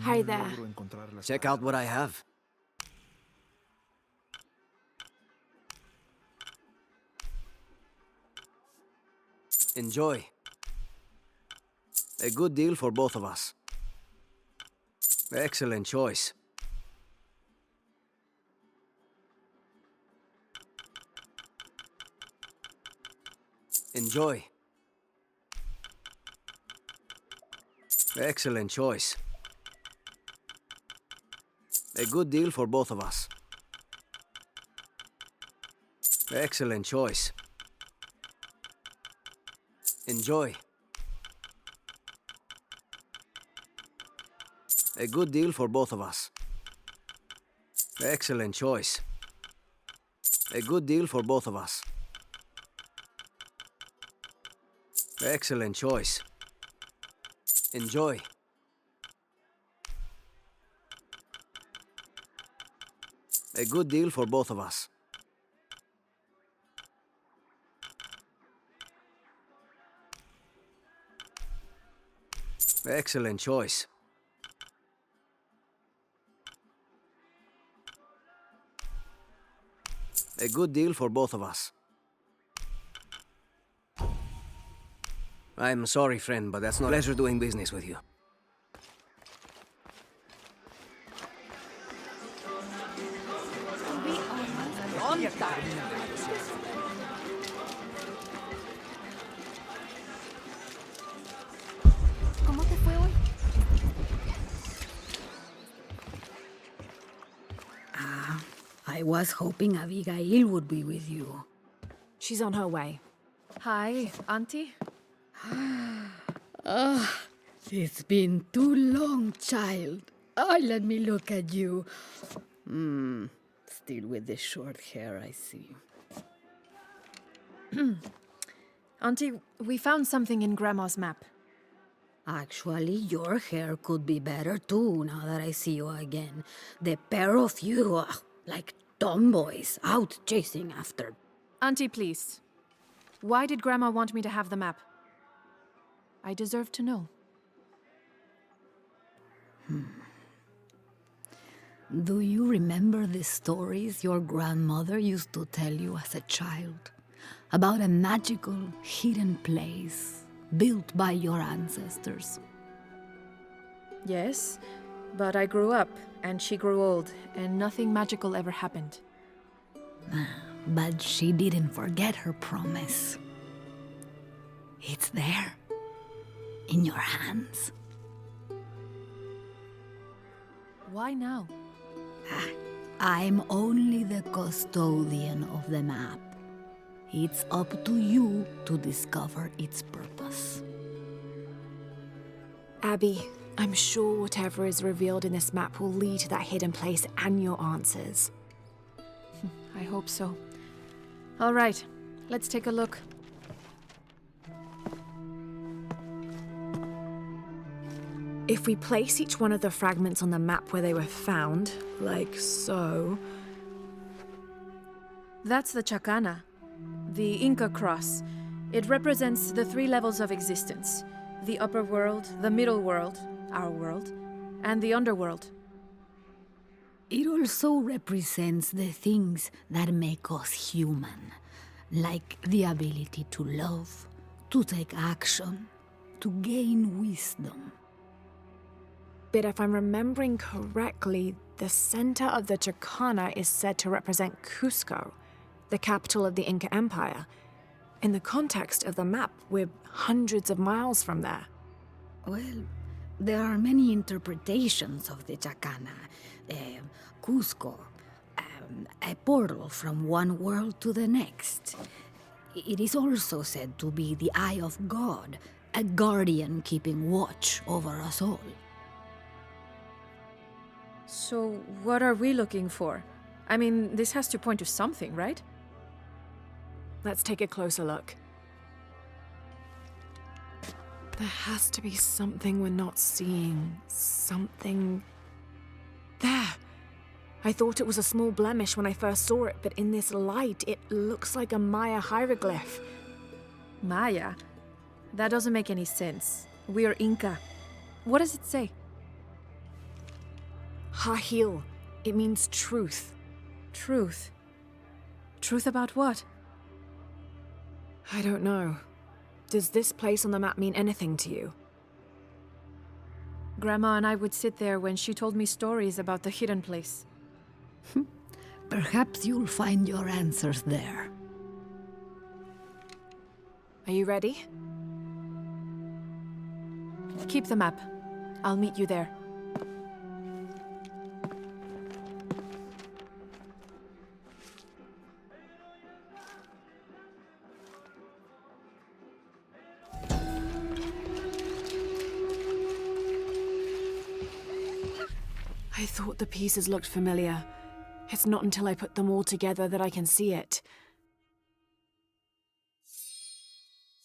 Hi there. Check out what I have. Enjoy. A good deal for both of us. Excellent choice. Enjoy. Excellent choice. A good deal for both of us. Excellent choice. Enjoy. A good deal for both of us. Excellent choice. A good deal for both of us. Excellent choice. Enjoy. A good deal for both of us. Excellent choice. A good deal for both of us. I'm sorry, friend, but that's not a pleasure doing business with you. ¿Cómo te fue hoy? I was hoping Abigail would be with you. She's on her way. Hi, Auntie. It's been too long, child. Oh, let me look at you. Still with the short hair, I see. Auntie, we found something in Grandma's map. Actually, your hair could be better too, now that I see you again. The pair of you, like tomboys, out chasing after. Auntie, please. Why did Grandma want me to have the map? I deserve to know. Do you remember the stories your grandmother used to tell you as a child? About a magical, hidden place built by your ancestors? Yes, but I grew up, and she grew old, and nothing magical ever happened. But she didn't forget her promise. It's there, in your hands. Why now? I'm only the custodian of the map. It's up to you to discover its purpose. Abby, I'm sure whatever is revealed in this map will lead to that hidden place and your answers. I hope so. All right, let's take a look. If we place each one of the fragments on the map where they were found, like so... That's the Chacana, the Inca cross. It represents the 3 levels of existence: the upper world, the middle world, our world, and the underworld. It also represents the things that make us human, like the ability to love, to take action, to gain wisdom. But if I'm remembering correctly, the center of the Chacana is said to represent Cusco, the capital of the Inca Empire. In the context of the map, we're hundreds of miles from there. Well, there are many interpretations of the Chacana. Cusco, a portal from one world to the next. It is also said to be the eye of God, a guardian keeping watch over us all. So, what are we looking for? I mean, this has to point to something, right? Let's take a closer look. There has to be something we're not seeing. Something... There! I thought it was a small blemish when I first saw it, but in this light, it looks like a Maya hieroglyph. Maya? That doesn't make any sense. We're Inca. What does it say? Hahil. It means truth. Truth. Truth about what? I don't know. Does this place on the map mean anything to you? Grandma and I would sit there when she told me stories about the hidden place. Perhaps you'll find your answers there. Are you ready? Keep the map. I'll meet you there. I thought the pieces looked familiar. It's not until I put them all together that I can see it.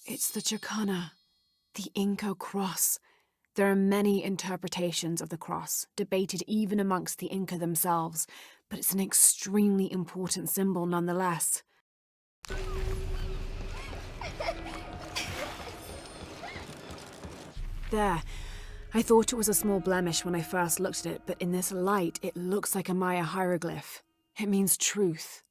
It's the Chacana, the Inca cross. There are many interpretations of the cross, debated even amongst the Inca themselves, but it's an extremely important symbol nonetheless. There. I thought it was a small blemish when I first looked at it, but in this light, it looks like a Maya hieroglyph. It means truth.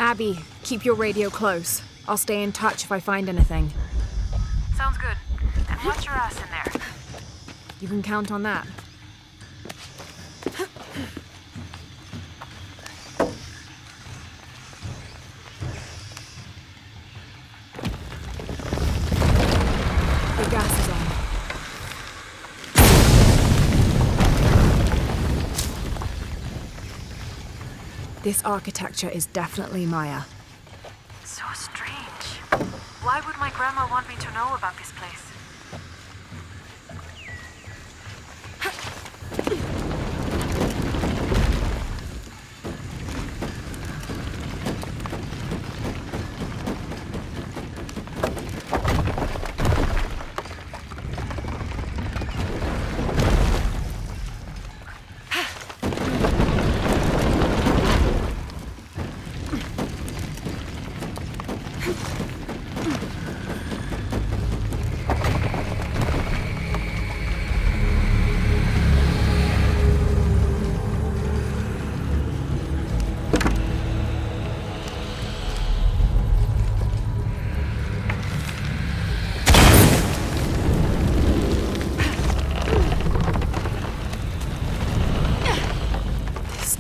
Abby, keep your radio close. I'll stay in touch if I find anything. Sounds good. And watch your ass in there. You can count on that. The gas is on. This architecture is definitely Maya. So strange. Why would my grandma want me to know about this place?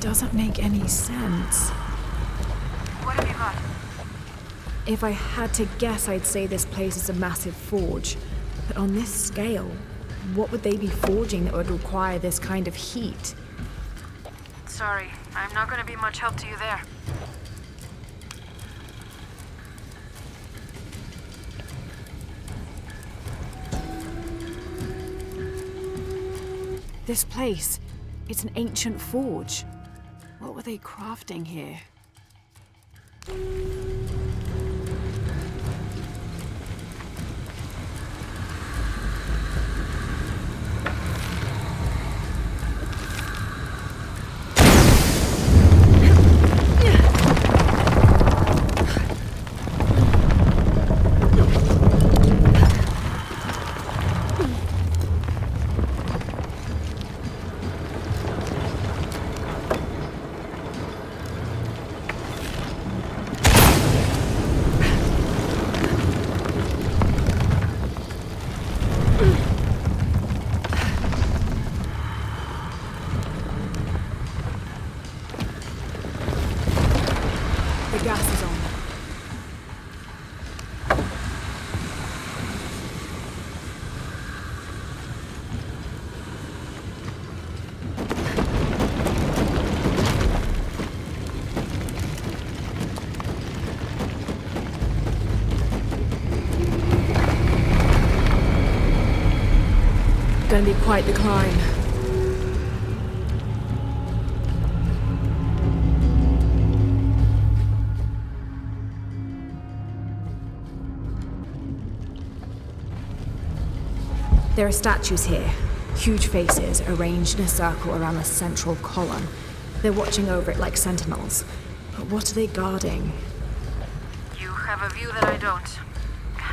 Doesn't make any sense. What have you got? If I had to guess, I'd say this place is a massive forge. But on this scale, what would they be forging that would require this kind of heat? Sorry, I'm not gonna be much help to you there. This place, it's an ancient forge. What were they crafting here? Gonna be quite the climb. There are statues here. Huge faces arranged in a circle around the central column. They're watching over it like sentinels. But what are they guarding? You have a view that I don't.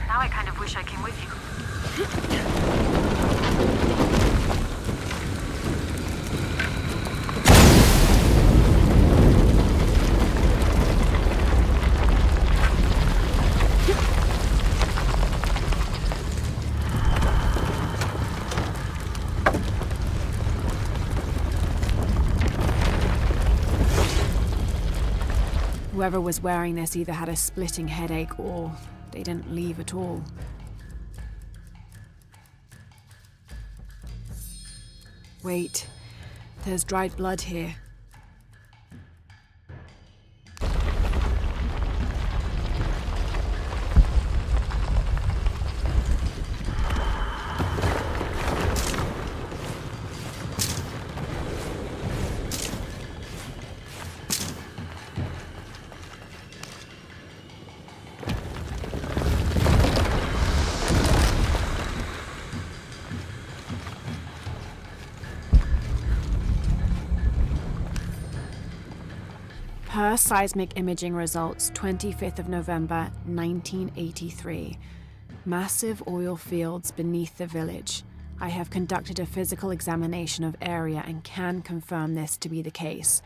Now I kind of wish I came with you. Whoever was wearing this either had a splitting headache or they didn't leave at all. Wait, there's dried blood here. Per seismic imaging results, 25th of November, 1983. Massive oil fields beneath the village. I have conducted a physical examination of area and can confirm this to be the case.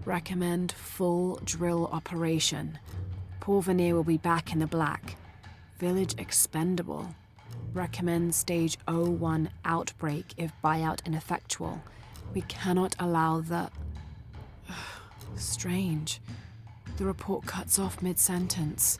Recommend full drill operation. Porvenir will be back in the black. Village expendable. Recommend stage 01 outbreak if buyout ineffectual. We cannot allow the... Strange. The report cuts off mid-sentence.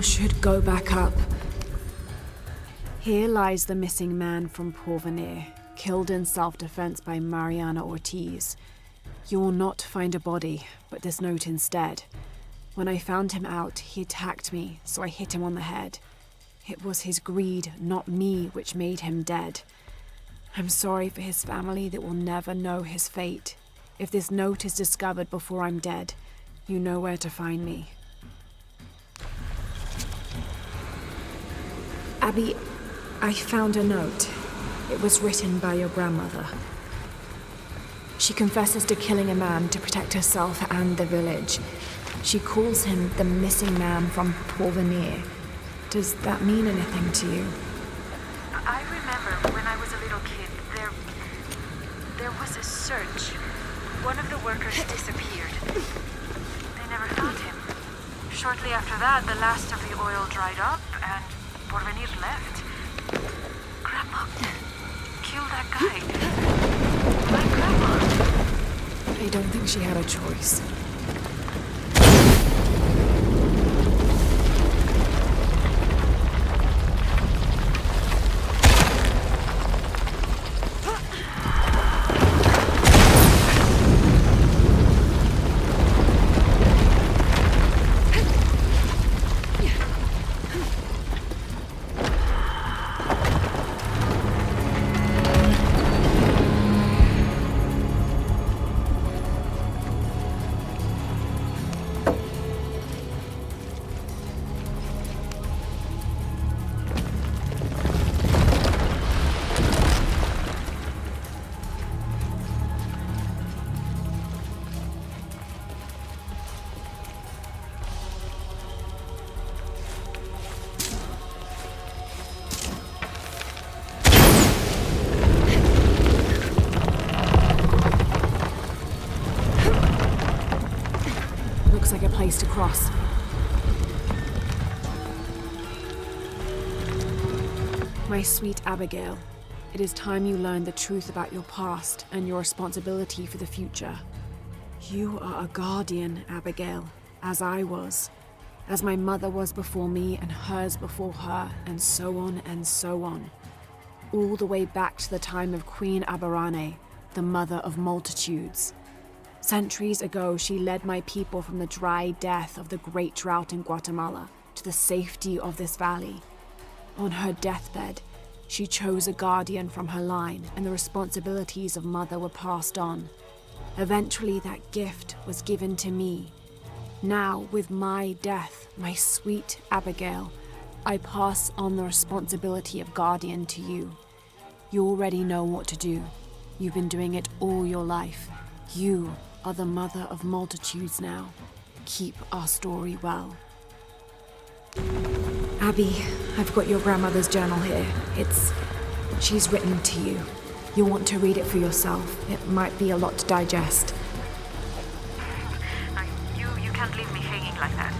Should go back up. Here lies the missing man from Porvenir, killed in self-defense by Mariana Ortiz. You will not find a body, but this note instead. When I found him out, he attacked me, so I hit him on the head. It was his greed, not me, which made him dead. I'm sorry for his family that will never know his fate. If this note is discovered before I'm dead, you know where to find me. Abby, I found a note. It was written by your grandmother. She confesses to killing a man to protect herself and the village. She calls him the missing man from Porvenir. Does that mean anything to you? I remember when I was a little kid, There was a search. One of the workers disappeared. They never found him. Shortly after that, the last of the oil dried up, and Porvenir left. Grandma, kill that guy. My grandma. I don't think she had a choice. Looks like a place to cross. My sweet Abigail, it is time you learned the truth about your past and your responsibility for the future. You are a guardian, Abigail, as I was, as my mother was before me and hers before her, and so on and so on. All the way back to the time of Queen Aberrane, the mother of multitudes. Centuries ago, she led my people from the dry death of the great drought in Guatemala to the safety of this valley. On her deathbed, she chose a guardian from her line, and the responsibilities of mother were passed on. Eventually, that gift was given to me. Now, with my death, my sweet Abigail, I pass on the responsibility of guardian to you. You already know what to do. You've been doing it all your life. You are the mother of multitudes now. Keep our story well. Abby, I've got your grandmother's journal here. She's written to you. You'll want to read it for yourself. It might be a lot to digest. You can't leave me hanging like that.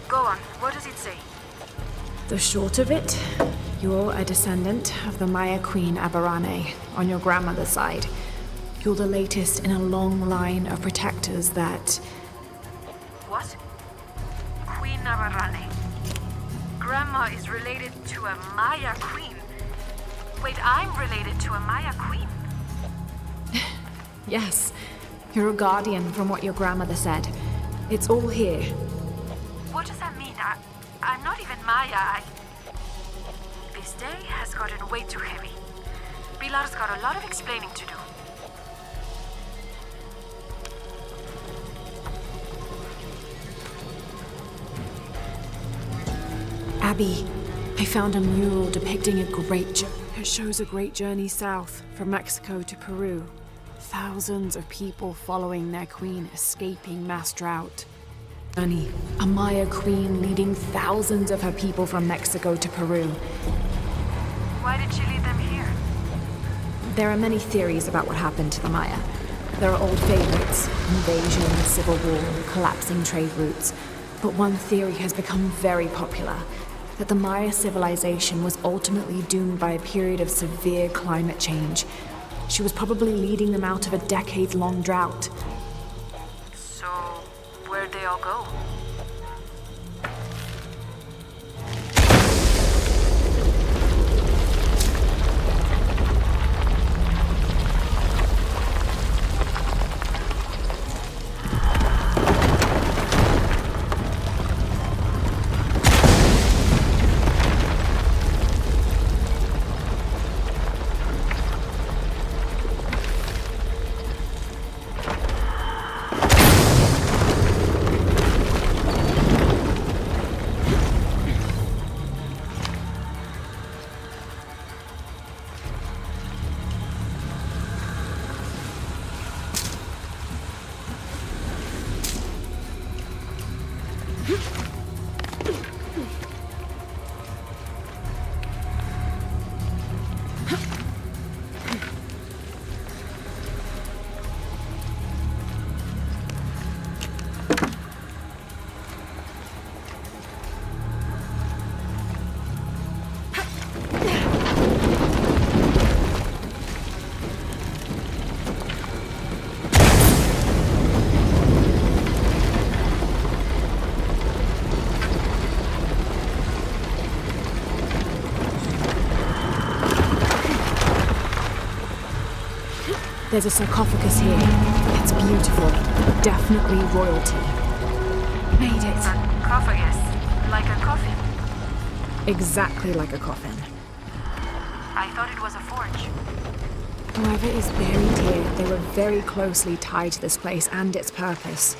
Go on, what does it say? The short of it, you're a descendant of the Maya Queen Aberrane on your grandmother's side. You're the latest in a long line of protectors that... What? Queen Aberrane. Grandma is related to a Maya queen. Wait, I'm related to a Maya queen? Yes, you're a guardian from what your grandmother said. It's all here. What does that mean? I'm not even Maya. This day has gotten way too heavy. Pilar's got a lot of explaining to do. Abby, I found a mural depicting It shows a great journey south from Mexico to Peru. Thousands of people following their queen escaping mass drought. A Maya queen leading thousands of her people from Mexico to Peru. Why did she lead them here? There are many theories about what happened to the Maya. There are old favorites: invasion, civil war, collapsing trade routes. But one theory has become very popular: that the Maya civilization was ultimately doomed by a period of severe climate change. She was probably leading them out of a decades-long drought. So, where'd they all go? There's a sarcophagus here. It's beautiful. Definitely royalty. Made it. Sarcophagus, like a coffin. Exactly like a coffin. I thought it was a forge. Whoever is buried here, they were very closely tied to this place and its purpose.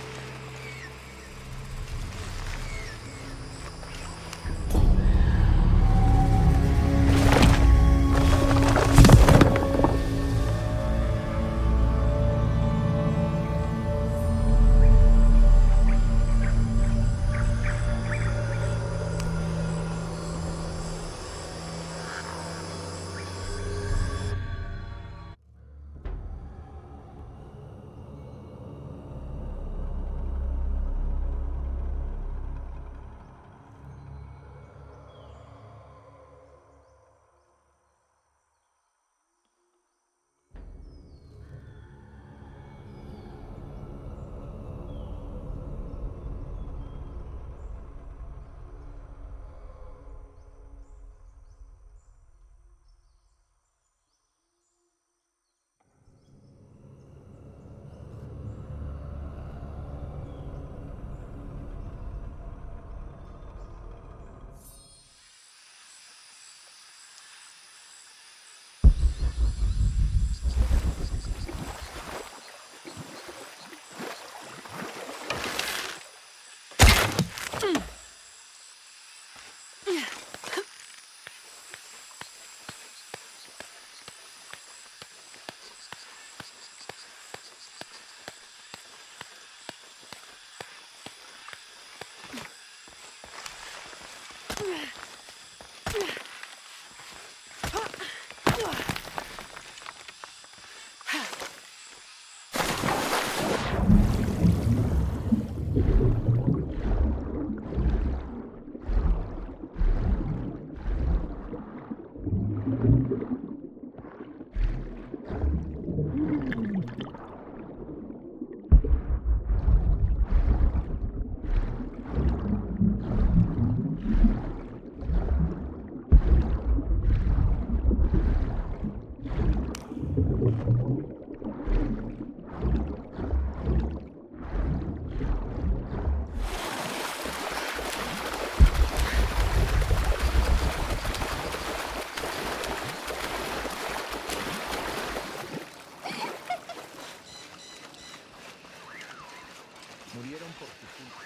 Murieron por tu culpa.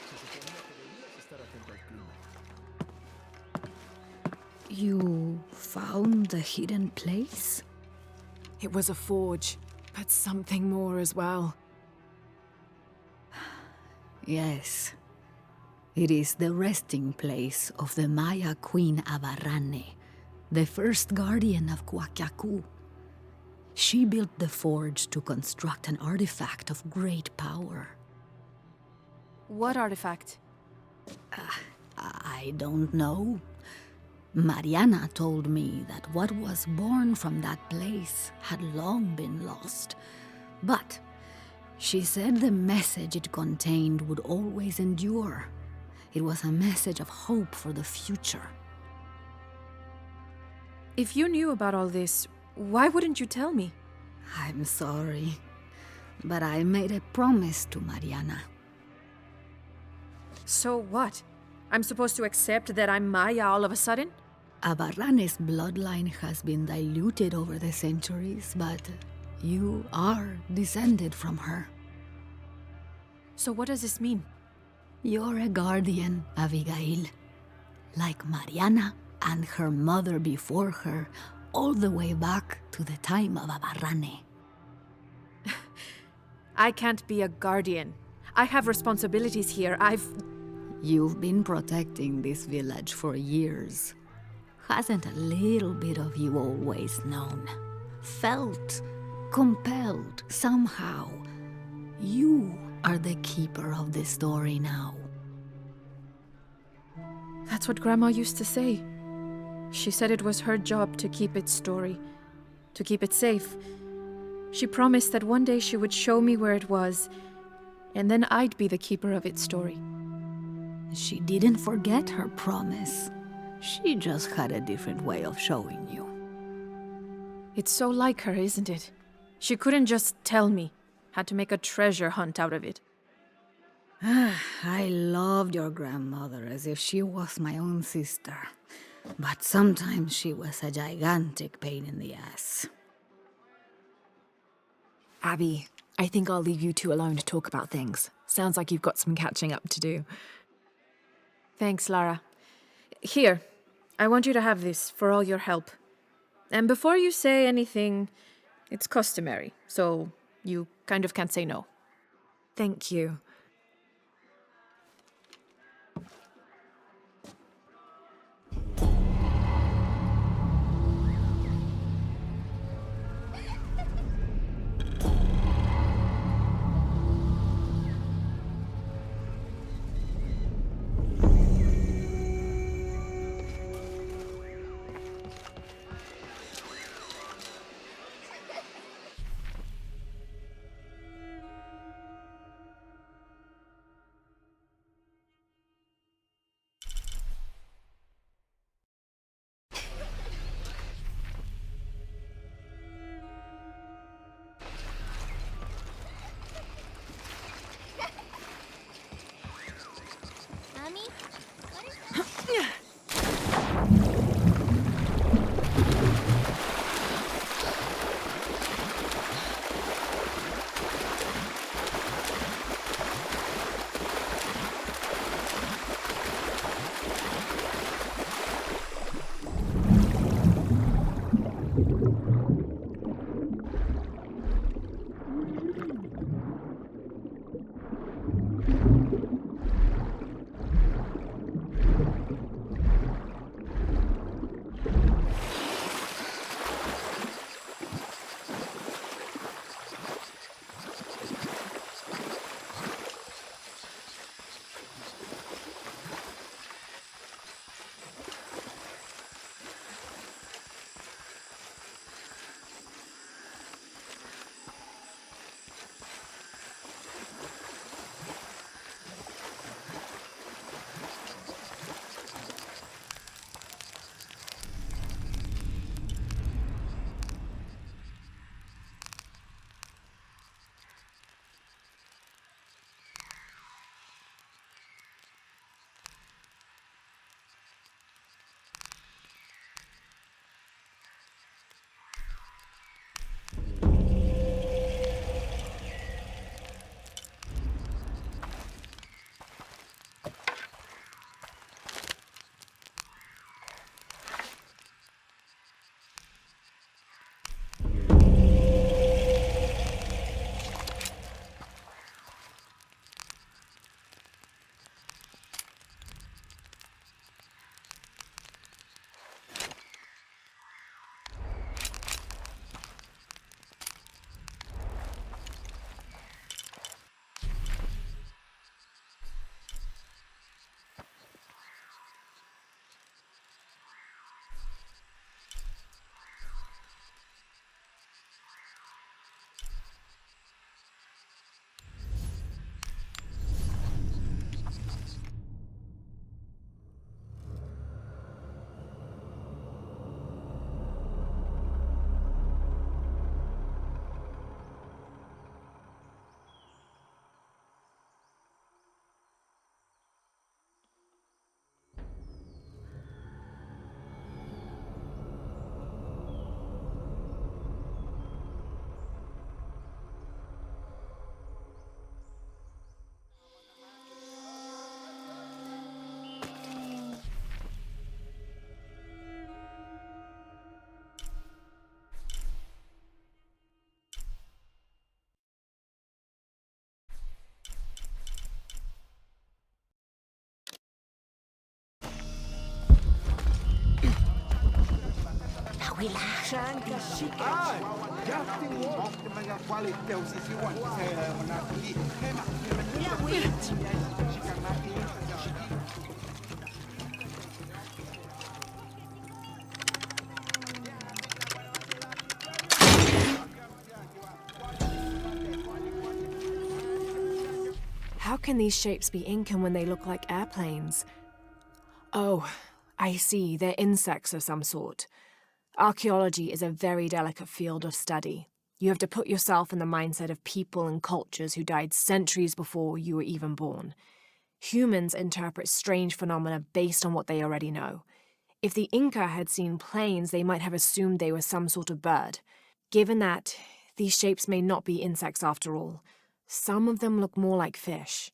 Se suponía que debías estar atento al clima. You found the hidden place? It was a forge, but something more as well. Yes. It is the resting place of the Maya queen Abarrane, the first guardian of Kwakiaku. She built the forge to construct an artifact of great power. What artifact? I don't know. Mariana told me that what was born from that place had long been lost. But she said the message it contained would always endure. It was a message of hope for the future. If you knew about all this, why wouldn't you tell me? I'm sorry, but I made a promise to Mariana. So what? I'm supposed to accept that I'm Maya all of a sudden? Abarrane's bloodline has been diluted over the centuries, but you are descended from her. So what does this mean? You're a guardian, Abigail. Like Mariana and her mother before her, all the way back to the time of Abarrane. I can't be a guardian. I have responsibilities here. You've been protecting this village for years. Hasn't a little bit of you always known? Felt compelled somehow? You are the keeper of the story now. That's what Grandma used to say. She said it was her job to keep its story, to keep it safe. She promised that one day she would show me where it was, and then I'd be the keeper of its story. She didn't forget her promise. She just had a different way of showing you. It's so like her, isn't it? She couldn't just tell me. Had to make a treasure hunt out of it. I loved your grandmother as if she was my own sister. But sometimes she was a gigantic pain in the ass. Abby, I think I'll leave you two alone to talk about things. Sounds like you've got some catching up to do. Thanks, Lara. Here, I want you to have this for all your help. And before you say anything, it's customary, so you kind of can't say no. Thank you. How can these shapes be Incan when they look like airplanes? Oh, I see. They're insects of some sort. Archaeology is a very delicate field of study. You have to put yourself in the mindset of people and cultures who died centuries before you were even born. Humans interpret strange phenomena based on what they already know. If the Inca had seen planes, they might have assumed they were some sort of bird. Given that, these shapes may not be insects after all. Some of them look more like fish.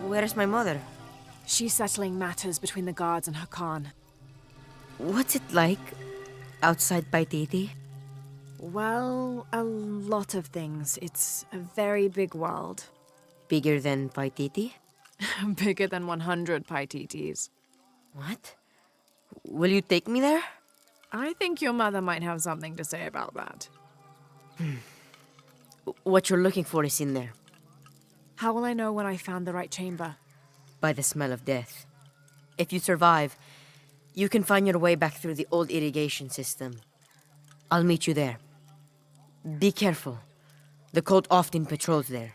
Where's my mother? She's settling matters between the guards and her Khan. What's it like outside Paititi? Well, a lot of things. It's a very big world. Bigger than Paititi? Bigger than 100 Paititis. What? Will you take me there? I think your mother might have something to say about that. What you're looking for is in there. How will I know when I found the right chamber? By the smell of death. If you survive, you can find your way back through the old irrigation system. I'll meet you there. Be careful. The cult often patrols there.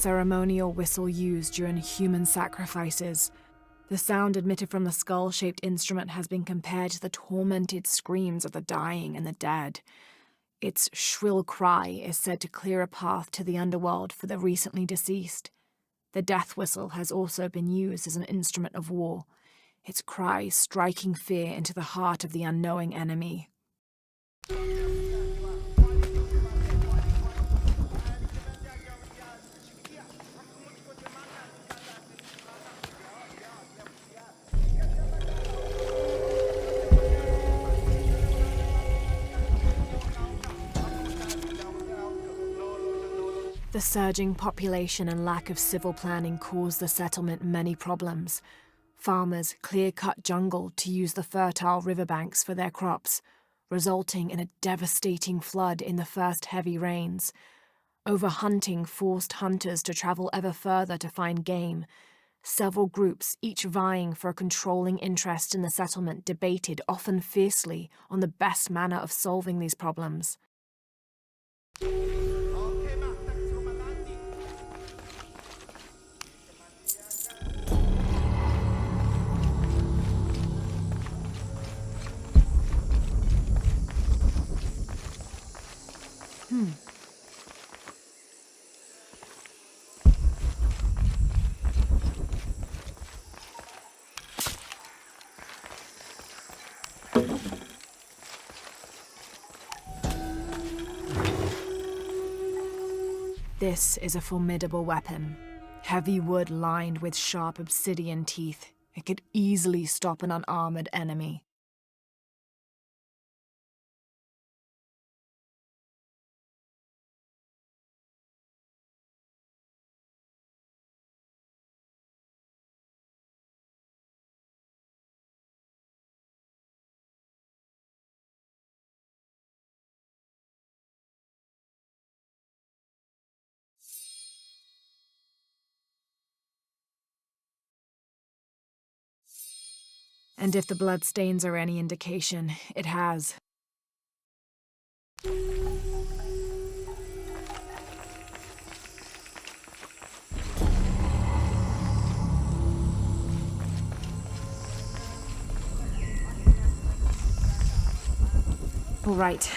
ceremonial whistle used during human sacrifices. The sound emitted from the skull-shaped instrument has been compared to the tormented screams of the dying and the dead. Its shrill cry is said to clear a path to the underworld for the recently deceased. The death whistle has also been used as an instrument of war, its cry striking fear into the heart of the unknowing enemy. The surging population and lack of civil planning caused the settlement many problems. Farmers clear-cut jungle to use the fertile riverbanks for their crops, resulting in a devastating flood in the first heavy rains. Overhunting forced hunters to travel ever further to find game. Several groups, each vying for a controlling interest in the settlement, debated often fiercely on the best manner of solving these problems. This is a formidable weapon. Heavy wood lined with sharp obsidian teeth. It could easily stop an unarmored enemy. And if the bloodstains are any indication, it has. All right.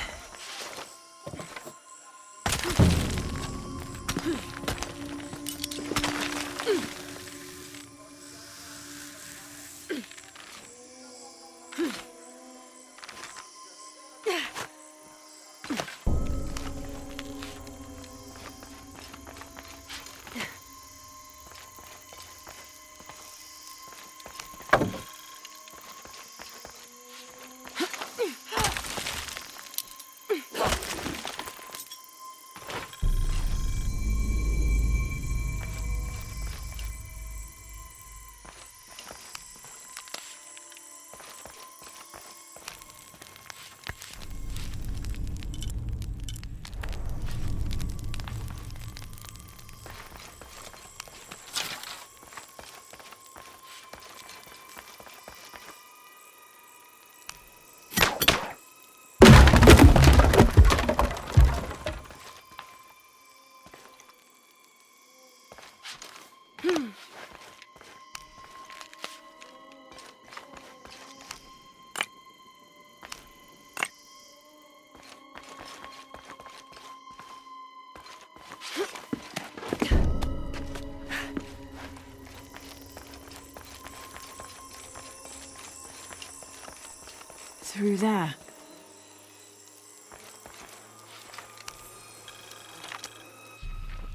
Through there.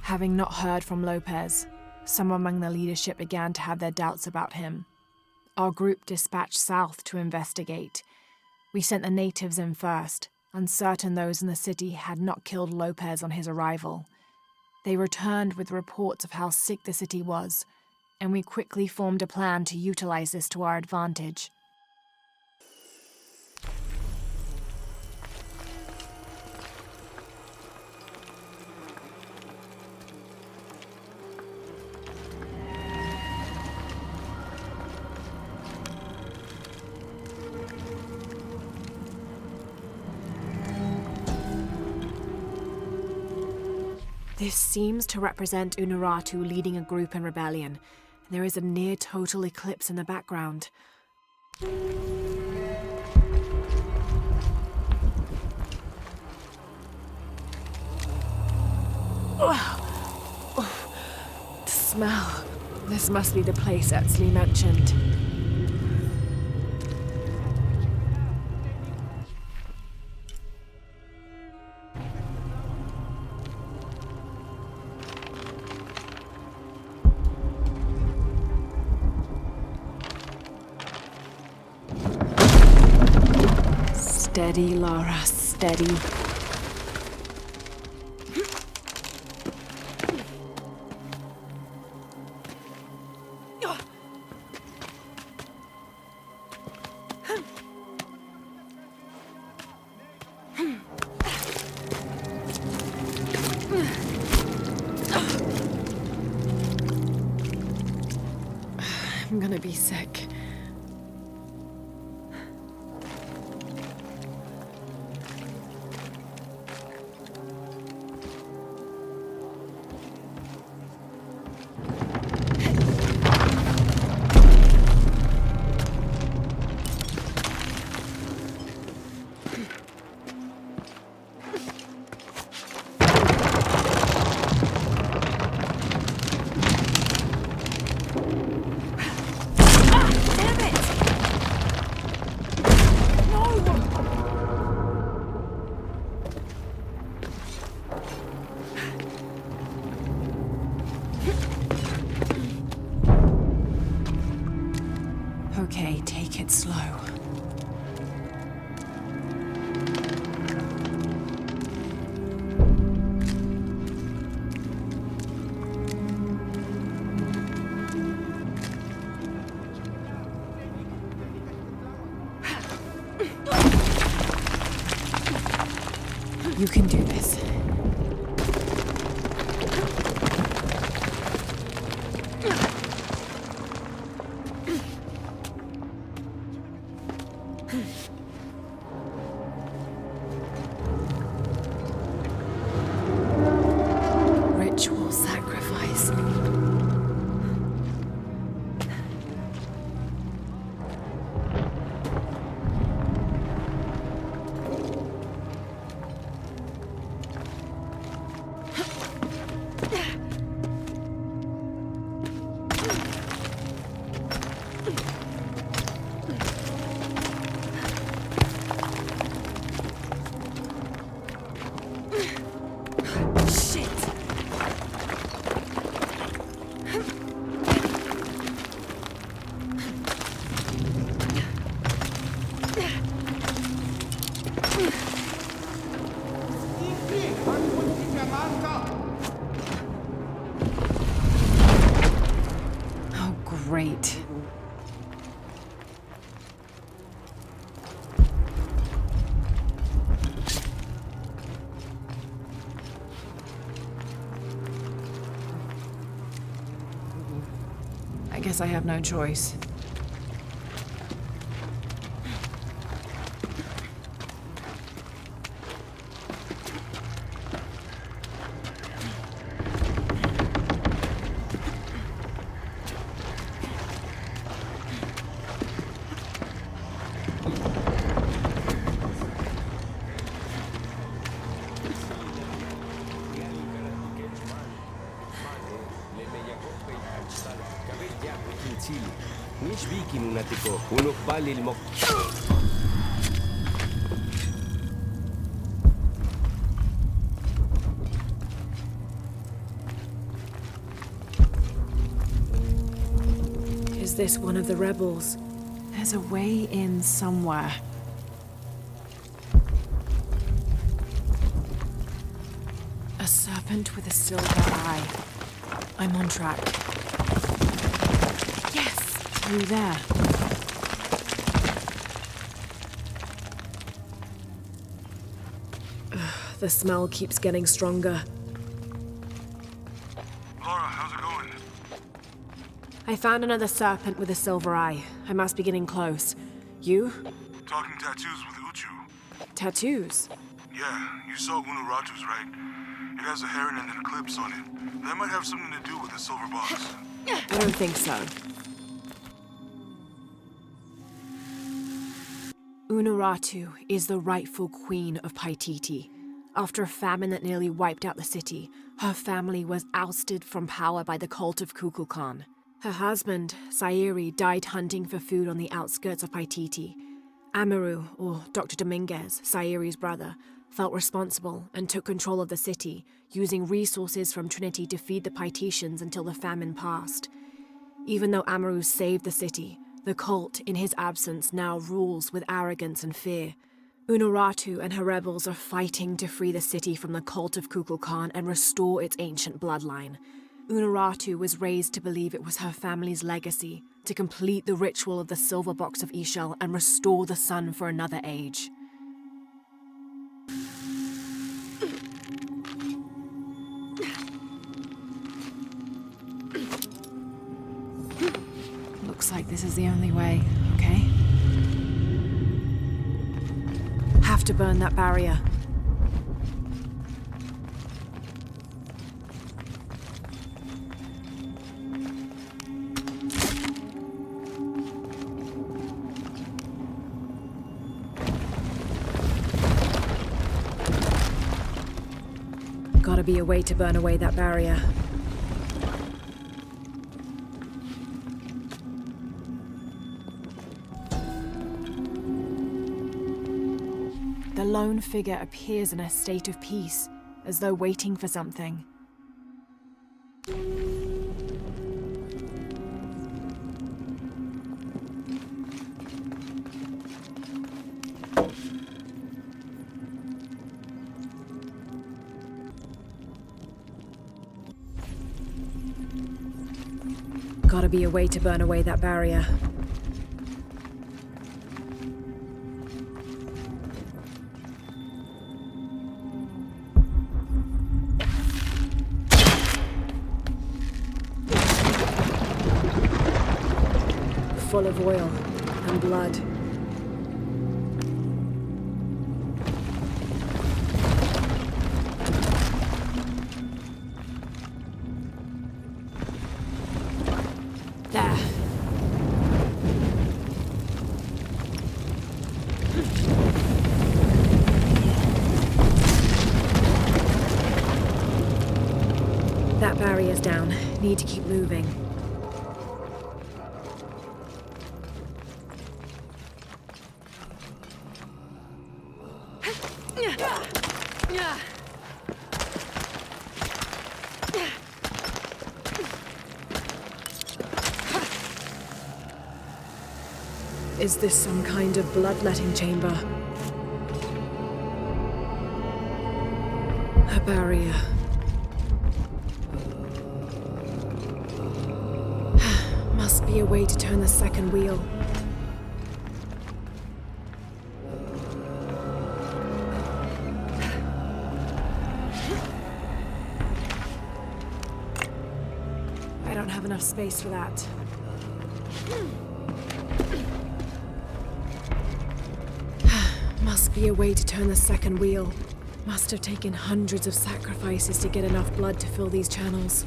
Having not heard from Lopez, some among the leadership began to have their doubts about him. Our group dispatched south to investigate. We sent the natives in first, uncertain those in the city had not killed Lopez on his arrival. They returned with reports of how sick the city was, and we quickly formed a plan to utilize this to our advantage. This seems to represent Unuratu leading a group in rebellion. There is a near total eclipse in the background. The smell. This must be the place Etzli mentioned. Steady, Lara, steady. I'm gonna be sick. Okay, take it slow. You can do this. Ritual sacrifice. Oh, great. I guess I have no choice. Is this one of the rebels? There's a way in somewhere. A serpent with a silver eye. I'm on track. Yes, through there. The smell keeps getting stronger. Laura, how's it going? I found another serpent with a silver eye. I must be getting close. You? Talking tattoos with Uchu. Tattoos? Yeah, you saw Unuratu's, right? It has a heron and an eclipse on it. That might have something to do with the silver box. I don't think so. Unuratu is the rightful queen of Paititi. After a famine that nearly wiped out the city, her family was ousted from power by the cult of Kukulkan. Her husband, Sairi, died hunting for food on the outskirts of Paititi. Amaru, or Dr. Dominguez, Sairi's brother, felt responsible and took control of the city, using resources from Trinity to feed the Paititians until the famine passed. Even though Amaru saved the city, the cult, in his absence, now rules with arrogance and fear. Unuratu and her rebels are fighting to free the city from the cult of Kukulkan and restore its ancient bloodline. Unuratu was raised to believe it was her family's legacy, to complete the ritual of the silver box of Ishel and restore the sun for another age. Looks like this is the only way, okay? Have to burn that barrier. Gotta be a way to burn away that barrier. The lone figure appears in a state of peace, as though waiting for something. Gotta be a way to burn away that barrier. Full of oil and blood. There. That barrier's down. Need to keep moving. Is this some kind of bloodletting chamber? A barrier. Must be a way to turn the second wheel. I don't have enough space for that. Must be a way to turn the second wheel. Must have taken hundreds of sacrifices to get enough blood to fill these channels.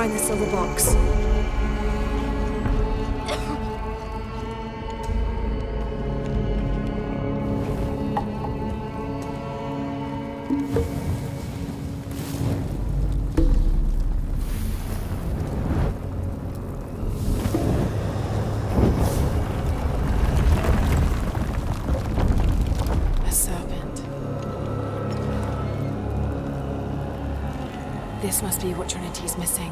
find the silver box. A serpent. This must be what Trinity's missing.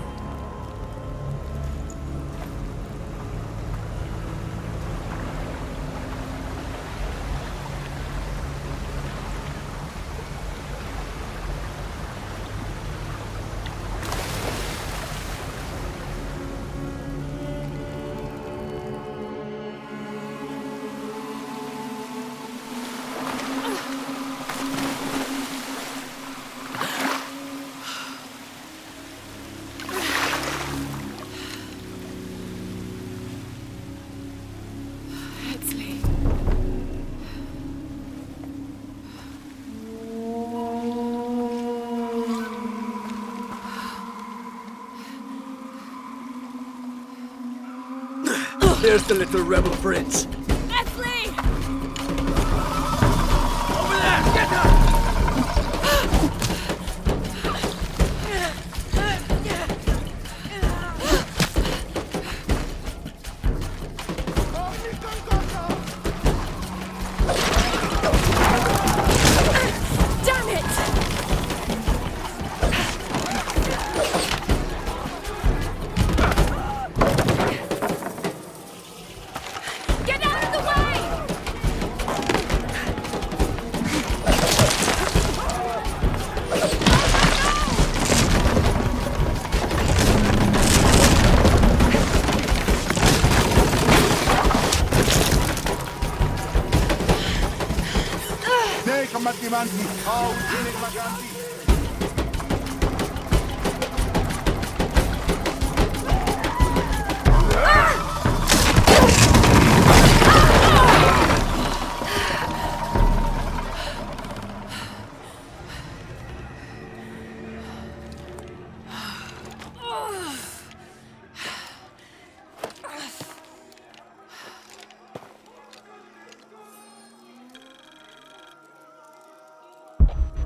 There's the little rebel prince.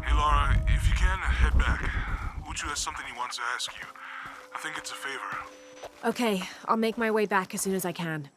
Hey, Laura, if you can, head back. Uchu has something he wants to ask you. I think it's a favor. Okay, I'll make my way back as soon as I can.